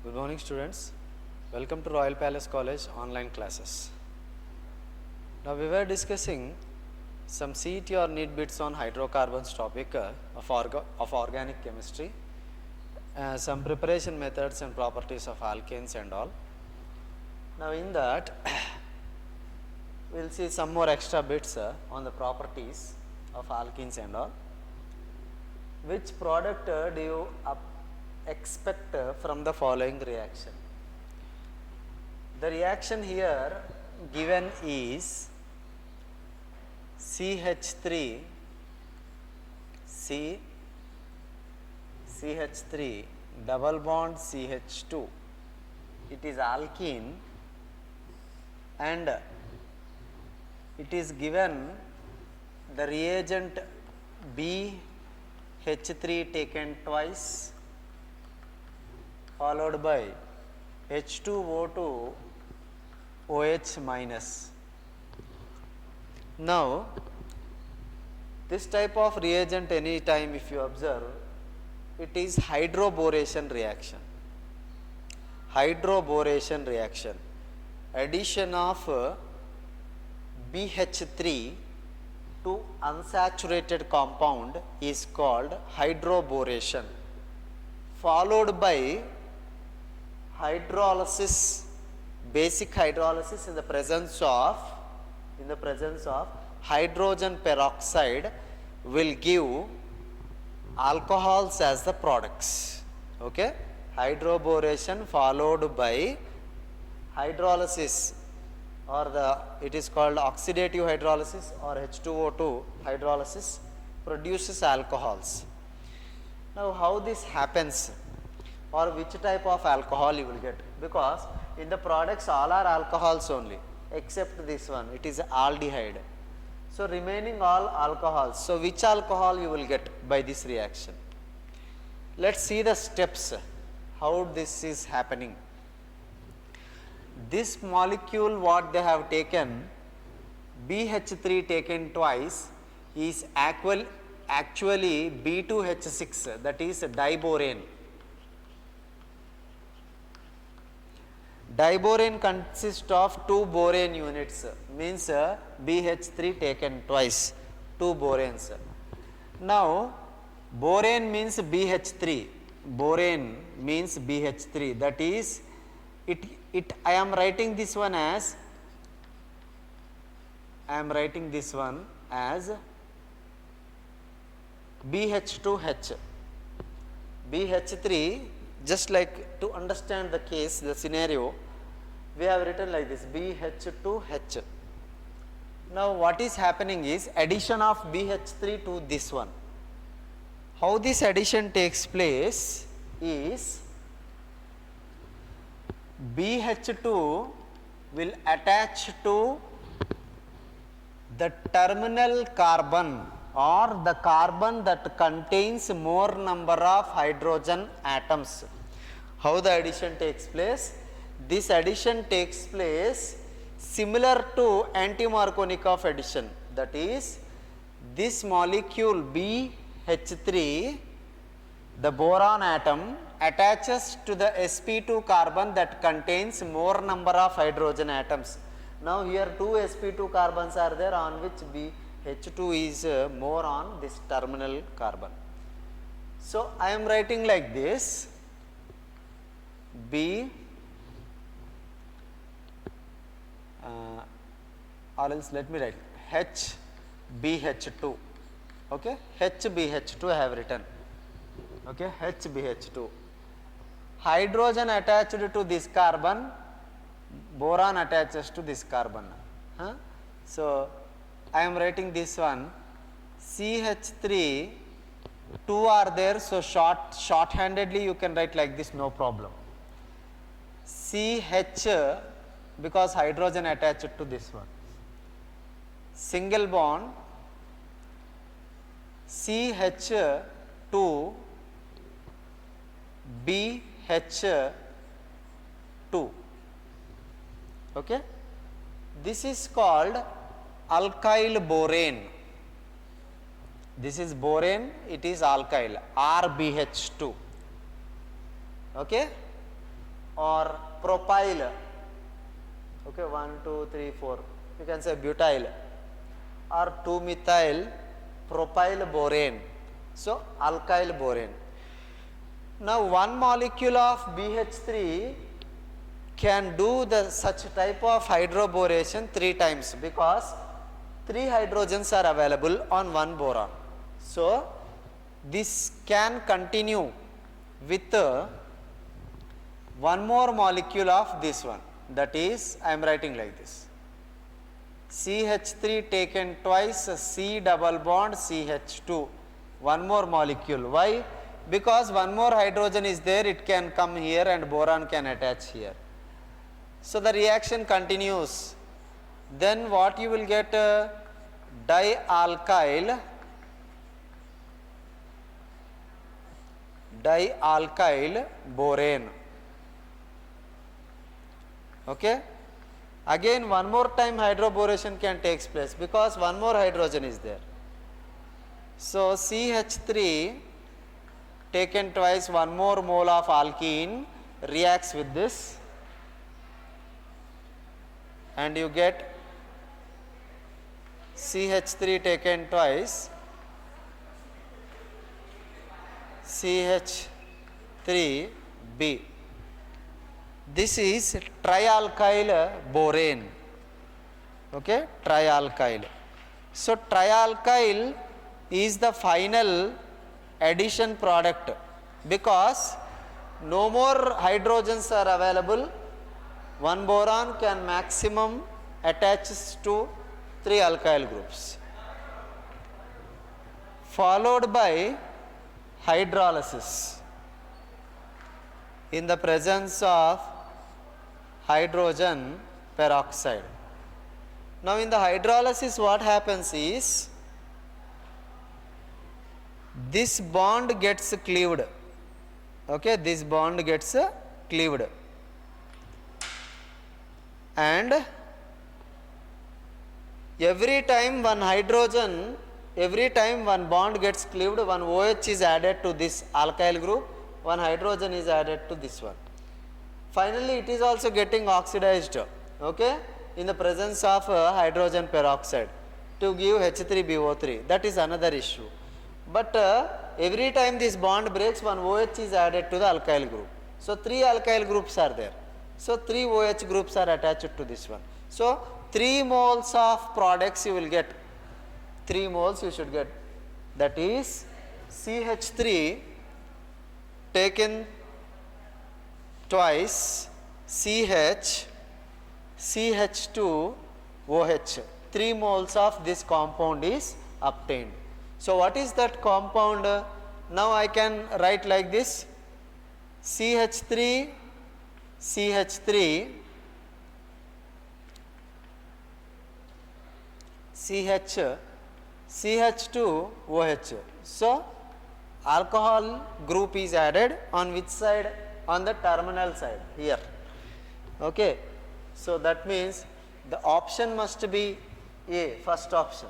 Good morning, students. Welcome to Royal Palace College online classes. Now we were discussing some CET or NEET bits on hydrocarbons topic of organic chemistry, some preparation methods and properties of alkanes and all. Now in that we will see some more extra bits on the properties of alkenes and all. Which product do you expect from the following reaction? The reaction here given is CH3 CH3 double bond CH2. It is alkene and it is given the reagent BH3 taken twice followed by H2O2 OH minus. Now this type of reagent, any time if you observe, it is hydroboration reaction. Hydroboration reaction. Addition of BH3 to unsaturated compound is called hydroboration, followed by hydrolysis, basic hydrolysis in the presence of hydrogen peroxide will give alcohols as the products. Okay, hydroboration followed by hydrolysis, or it is called oxidative hydrolysis or H2O2 hydrolysis, produces alcohols. Now how this happens, or which type of alcohol you will get, because in the products all are alcohols only except this one, it is aldehyde. So remaining all alcohols. So which alcohol you will get by this reaction? Let's see the steps how this is happening. This molecule what they have taken, BH3 taken twice, is actually B2H6, that is diborane. Diborane consists of 2 borane units, means BH3 taken twice, 2 boranes. Now borane means BH3, borane means BH3, that is I am writing this one as BH2H. BH3, just like to understand the case, the scenario, we have written like this, BH2H. Now what is happening is addition of BH3 to this one. How this addition takes place is BH2 will attach to the terminal carbon, or the carbon that contains more number of hydrogen atoms. How the addition takes place? This addition takes place similar to anti-Markovnikov addition, that is this molecule BH3, the boron atom, attaches to the sp2 carbon that contains more number of hydrogen atoms. Now here 2 sp2 carbons are there, on which BH2 is more on this terminal carbon. So I am writing like this, or else let me write HBH2. Okay, HBH2 I have written. Okay, HBH2. Hydrogen attached to this carbon, boron attaches to this carbon. So I am writing this one, CH3, 2 are there, so shorthandedly you can write like this, no problem. CH, because hydrogen attached to this one, single bond, CH2 BH2. Okay, this is called alkyl borane. This is borane, it is alkyl, RBH2. Okay, or propyl, okay, 1 2 3 4, you can say butyl, or 2 methyl propyl borane, so alkyl borane. Now one molecule of BH3 can do the such type of hydroboration 3 times, because 3 hydrogens are available on one boron. So this can continue with one more molecule of this one, that is I am writing like this: CH3 taken twice, C double bond CH2, one more molecule. Why? Because one more hydrogen is there, it can come here and boron can attach here. So the reaction continues. Then what you will get? Dialkyl borane. Okay. Again one more time hydroboration can takes place, because one more hydrogen is there. So CH3 taken twice, one more mole of alkene reacts with this, and you get CH3 taken twice, CH3B. This is trialkyl borane, okay, trialkyl. So trialkyl is the final addition product, because no more hydrogens are available, one boron can maximum attaches to 3 alkyl groups, followed by hydrolysis in the presence of hydrogen peroxide. Now in the hydrolysis what happens is, this bond gets cleaved, okay, this bond gets cleaved, and every time one bond gets cleaved, one OH is added to this alkyl group, one hydrogen is added to this one. Finally it is also getting oxidized, okay, in the presence of hydrogen peroxide to give H3BO3. That is another issue. But every time this bond breaks, one OH is added to the alkyl group. So 3 alkyl groups are there. So 3 OH groups are attached to this one. So 3 moles of products you will get. 3 moles you should get. That is CH3 taken twice, CH, CH2, OH. 3 moles of this compound is obtained. So what is that compound? Now I can write like this: CH3, CH3, CH, CH2, OH. So alcohol group is added on which side? On the terminal side here. Okay. So that means the option must be A, first option.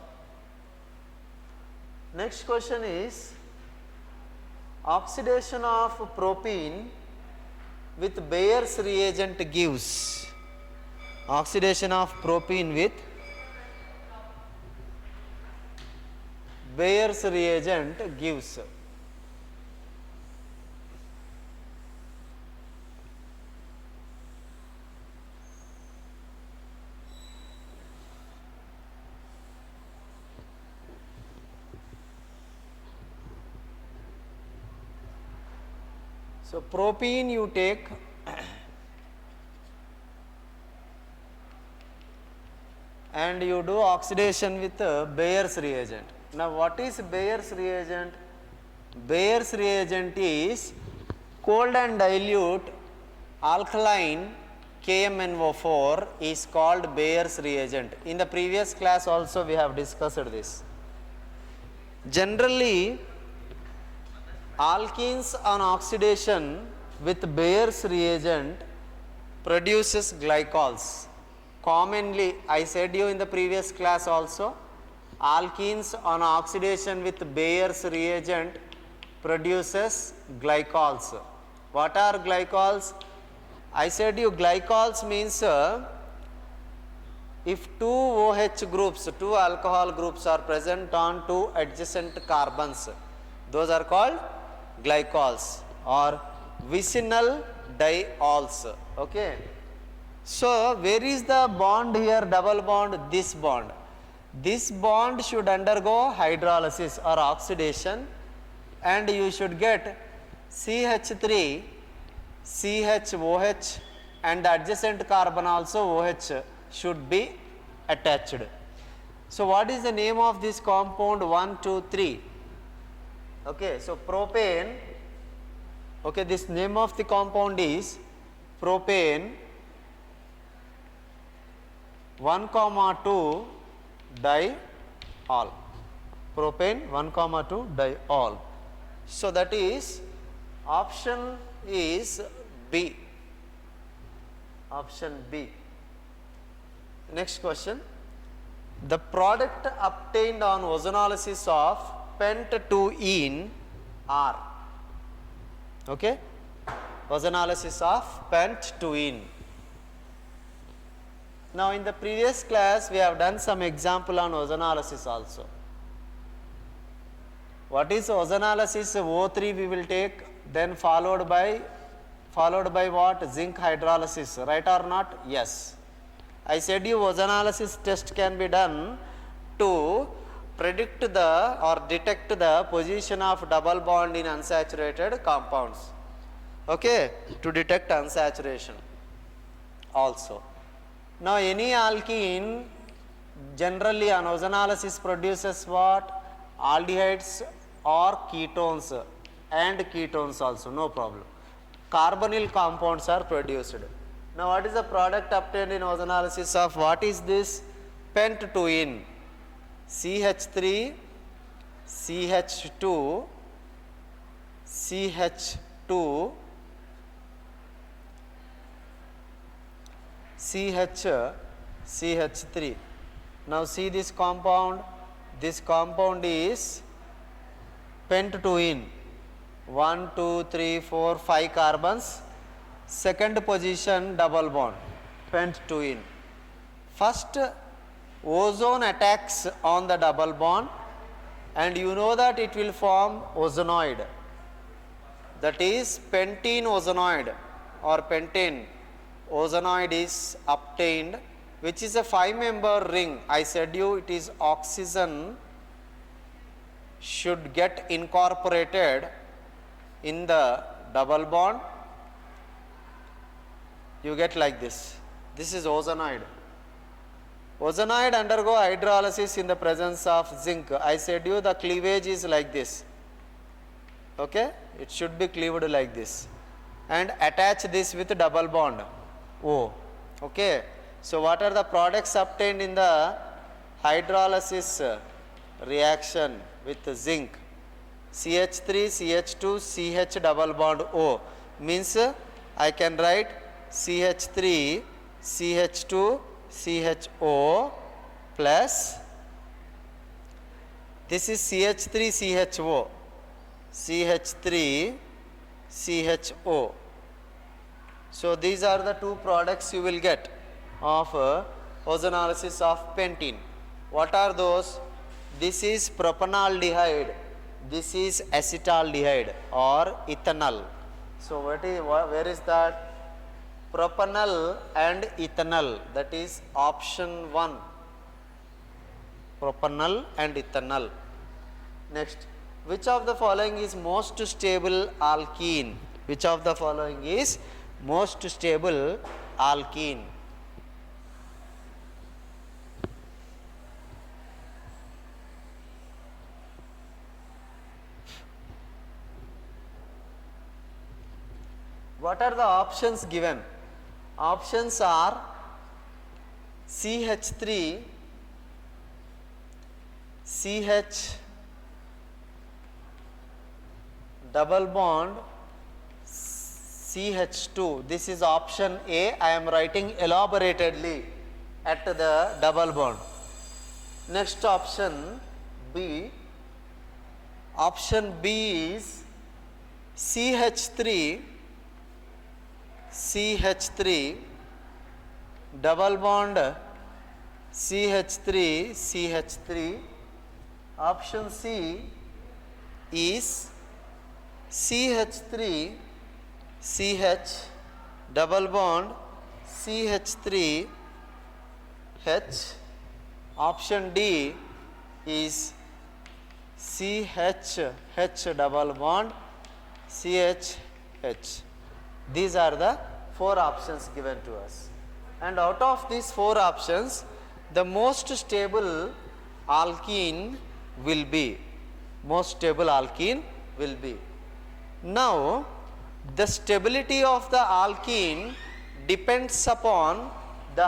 Next question is, oxidation of propene with Bayer's reagent gives. Oxidation of propene with Bayer's reagent gives. So propene you take and you do oxidation with Bayer's reagent. Now what is Bayer's reagent? Bayer's reagent is cold and dilute alkaline KMnO4 is called Bayer's reagent. In the previous class also we have discussed this. Generally alkenes on oxidation with Bayer's reagent produces glycols. Commonly, I said you in the previous class also, alkenes on oxidation with Bayer's reagent produces glycols. What are glycols? I said you glycols means if two OH groups, two alcohol groups are present on two adjacent carbons, those are called glycols or vicinal diols. Okay. So where is the bond here, double bond? This bond. This bond should undergo hydrolysis or oxidation, and you should get CH3, CHOH, and the adjacent carbon also OH should be attached. So what is the name of this compound? 1, 2, 3. Okay, so propane. Okay, this name of the compound is propane 1,2 diol. Propane 1,2 diol. So that is option is B. Option B. Next question. The product obtained on ozonolysis of pent-2-ene are. Okay. Ozonolysis of pent-2-ene. Now in the previous class we have done some example on ozonolysis also. What is ozonolysis? O3 we will take, then followed by what? Zinc hydrolysis, right or not? Yes. I said you ozonolysis test can be done to predict the or detect the position of double bond in unsaturated compounds. Okay, to detect unsaturation also. Now any alkene generally on ozonolysis produces what? Aldehydes or ketones, and ketones also, no problem. Carbonyl compounds are produced. Now what is the product obtained in ozonolysis of what is this? Pent-2-ene. CH3, CH2, CH2, CH3. Now see this compound. This compound is pent-2-ene. 1, 2, 3, 4, 5 carbons. Second position double bond, pent-2-ene. First ozone attacks on the double bond, and you know that it will form ozonoid. That is pentene ozonoid or pentane ozonoid is obtained, which is a 5-member ring. I said you it is oxygen should get incorporated in the double bond. You get like this. This is ozonoid. Ozonoid undergo hydrolysis in the presence of zinc. I said you the cleavage is like this. Okay, it should be cleaved like this, and attach this with double bond O. Okay, so what are the products obtained in the hydrolysis reaction with zinc? CH3, CH2, CH double bond O means I can write CH3, CH2, CHO plus this is CH3, CHO, CH3, CHO. So these are the two products you will get of ozonolysis of pentene. What are those? This is propanaldehyde, this is acetaldehyde or ethanol. So where is that? Propanol and ethanol, that is option 1. Propanol and ethanol. Next, which of the following is most stable alkene? Which of the following is most stable alkene? What are the options given? Options are CH3, CH double bond, CH2. This is option A. I am writing elaboratedly at the double bond. Next option B. Option B is CH3, CH3 double bond CH3 CH3. Option C is CH3 CH double bond CH3 H. Option D is CH H double bond CH H. These are the 4 options given to us, and out of these 4 options the most stable alkene will be Now the stability of the alkene depends upon the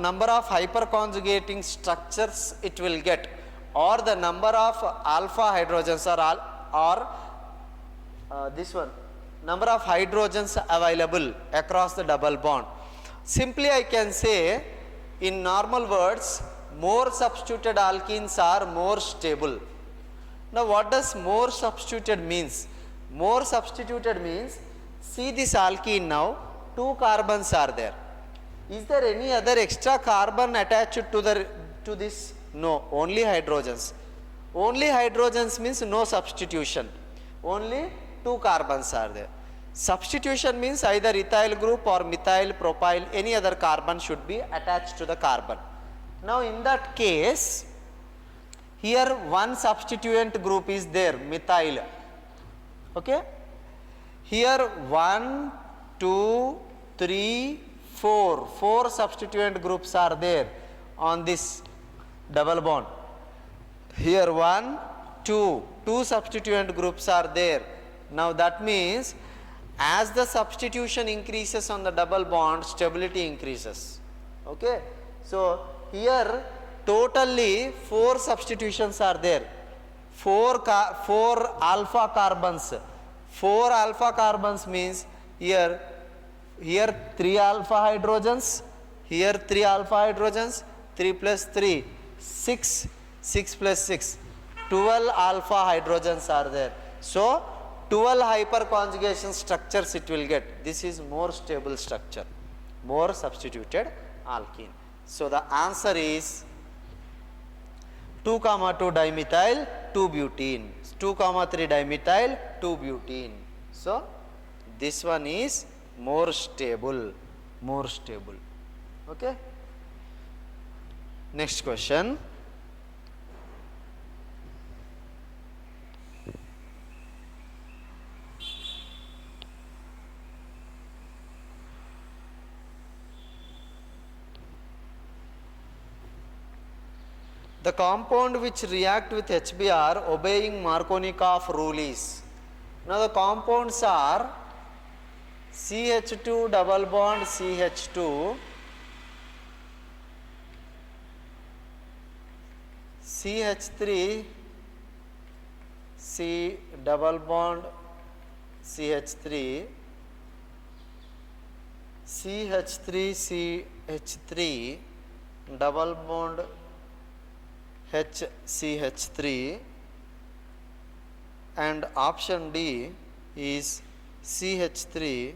number of hyperconjugating structures it will get, or the number of alpha hydrogens, or this one, number of hydrogens available across the double bond. Simply I can say, in normal words, more substituted alkenes are more stable. Now what does more substituted means? More substituted means, see this alkene now, 2 carbons are there. Is there any other extra carbon attached to this? No, only hydrogens. Only hydrogens means no substitution. Only 2 carbons are there. Substitution means either ethyl group or methyl, propyl, any other carbon should be attached to the carbon. Now in that case, here one substituent group is there, methyl. Okay? Here 1, 2, 3, 4. 4 substituent groups are there on this double bond. Here 1, 2. 2 substituent groups are there. Now that means, as the substitution increases on the double bond, stability increases. Okay? So here totally 4 substitutions are there. 4 alpha carbons. 4 alpha carbons means here 3 alpha hydrogens, here 3 alpha hydrogens, 3 plus 3, 6, 6 plus 6, 12 alpha hydrogens are there. So 12 hyperconjugation structures it will get. This is more stable structure, more substituted alkene. So the answer is 2, 2 dimethyl 2 butene, 2, 3 dimethyl 2 butene. So this one is more stable. Okay. Next question. The compound which react with HBr obeying Markovnikov rule is. Now the compounds are CH2 double bond CH2, CH3 C double bond CH3, CH3 CH3 double bond HCH3, and option D is CH3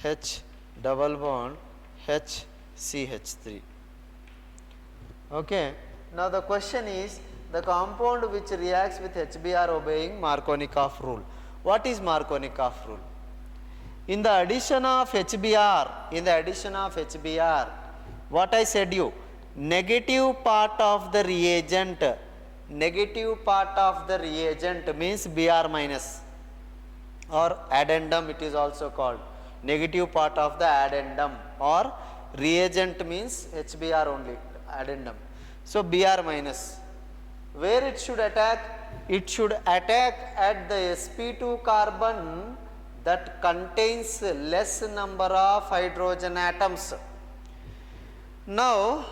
H double bond HCH3. Okay. Now the question is, the compound which reacts with HBr obeying Markovnikov rule. What is Markovnikov rule? In the addition of HBr, what I said you, negative part of the reagent means Br minus, or addendum it is also called. Negative part of the addendum, or reagent means HBr only, addendum. So Br minus. Where it should attack? It should attack at the sp2 carbon that contains less number of hydrogen atoms. Now,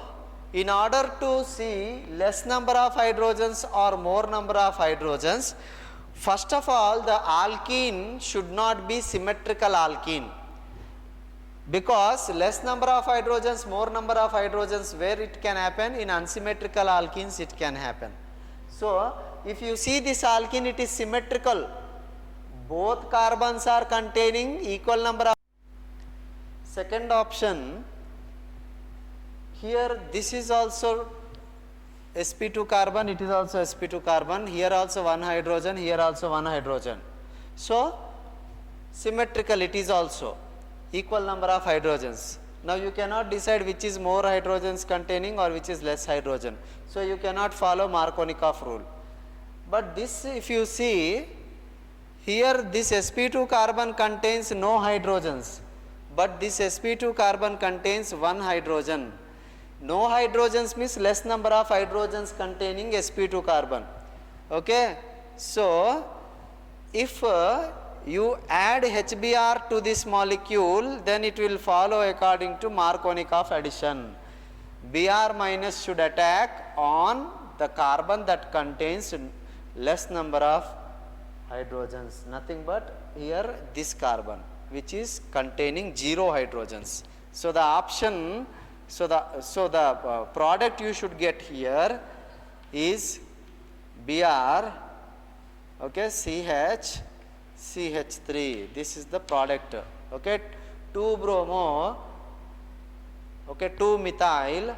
in order to see less number of hydrogens or more number of hydrogens, first of all the alkene should not be symmetrical alkene, because less number of hydrogens, more number of hydrogens, where it can happen? In unsymmetrical alkenes it can happen. So if you see this alkene, it is symmetrical, both carbons are containing equal number of. Second option, here this is also sp2 carbon, it is also sp2 carbon, here also one hydrogen, here also one hydrogen. So symmetrical it is also, equal number of hydrogens. Now you cannot decide which is more hydrogens containing or which is less hydrogen. So you cannot follow Markovnikov rule. But this, if you see, here this sp2 carbon contains no hydrogens, but this sp2 carbon contains one hydrogen. No hydrogens means less number of hydrogens containing sp2 carbon. Okay. So if you add HBr to this molecule, then it will follow according to Markovnikov addition. Br minus should attack on the carbon that contains less number of hydrogens, nothing but here this carbon which is containing 0 hydrogens. So the option, so the product you should get here is Br, okay, CH, CH3, this is the product, okay, 2-bromo, okay, 2-methyl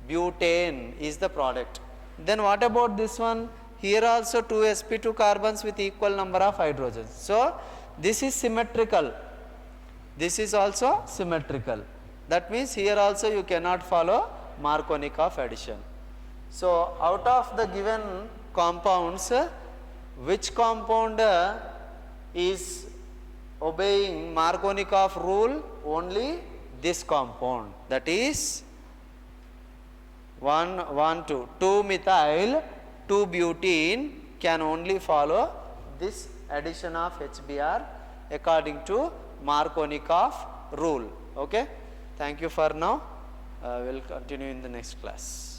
butane is the product. Then what about this one? Here also 2 sp2 carbons with equal number of hydrogens. So this is symmetrical, this is also symmetrical. That means here also you cannot follow Markovnikov addition. So out of the given compounds, which compound is obeying Markovnikov rule? Only this compound, that is 2-methyl 2-butene can only follow this addition of HBr according to Markovnikov rule. Okay. Thank you for now. We will continue in the next class.